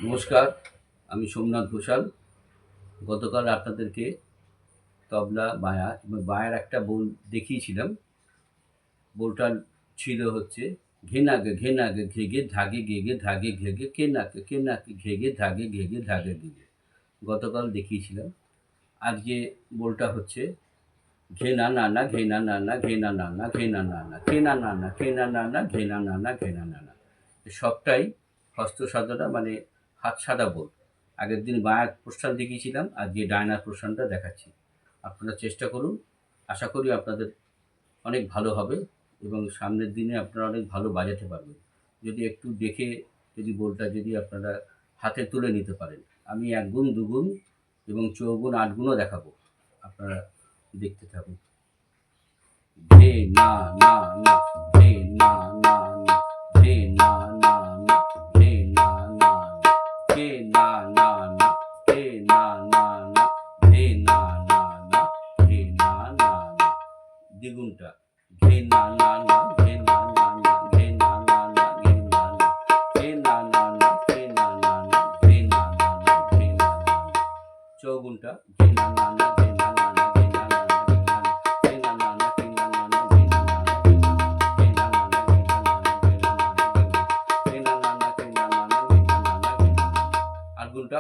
নমস্কার, আমি সোমনাথ ঘোষাল। গতকাল আপনাদেরকে তবলা, বায়া এবং বায়ার একটা বোল দেখিয়েছিলাম। বোলটা ছিল হচ্ছে ঘে নাগে ঘে নাগে ঘে ঘে ধাগে ঘে ঘে ধাগে ঘে ঘে কে নাকে ঘে ঘে ধাগে ঘে ঘে ধাগে ঘে ঘে। গতকাল দেখিয়েছিলাম। আজকে বোলটা হচ্ছে ঘে না না না ঘে না না না ঘে না না না ঘে না না না কে না না না কে না না না ঘে না না না ঘে না না না। সবটাই হস্ত সাধনা, মানে হাত সাদা বোল। আগের দিন বায়ার প্রস্থান দেখিয়েছিলাম, আজকে ডায়নার প্রস্থানটা দেখাচ্ছি। আপনারা চেষ্টা করুন, আশা করি আপনাদের অনেক ভালো হবে এবং সামনের দিনে আপনারা অনেক ভালো বাজাতে পারবেন। যদি একটু দেখে বোলটা আপনারা হাতে তুলে নিতে পারেন। আমি ১ গুণ ২ গুণ এবং চৌগুণ ৮ গুণও দেখাবো, আপনারা দেখতে থাকুন। ধে না না না ধে না না না ধে না না না ধে না না না কে না না না কে না না না ধে না না না ধে না না না। দ্বিগুণটা ঘে না না না ঘে না না না ঘে না না না ঘে না না ঘে না না না ঘে না না না ঘে না না না ঘে না না না। চৌগুণটা ঘে না না না ঘে না না না ঘে না না না ঘে না না না ঘে না না না ঘে না না না ঘে না না না ঘে না না না ঘে না না না ঘে না না না ঘে না না না ঘে না না না ঘে না না না ঘে না না না। আর গুণটা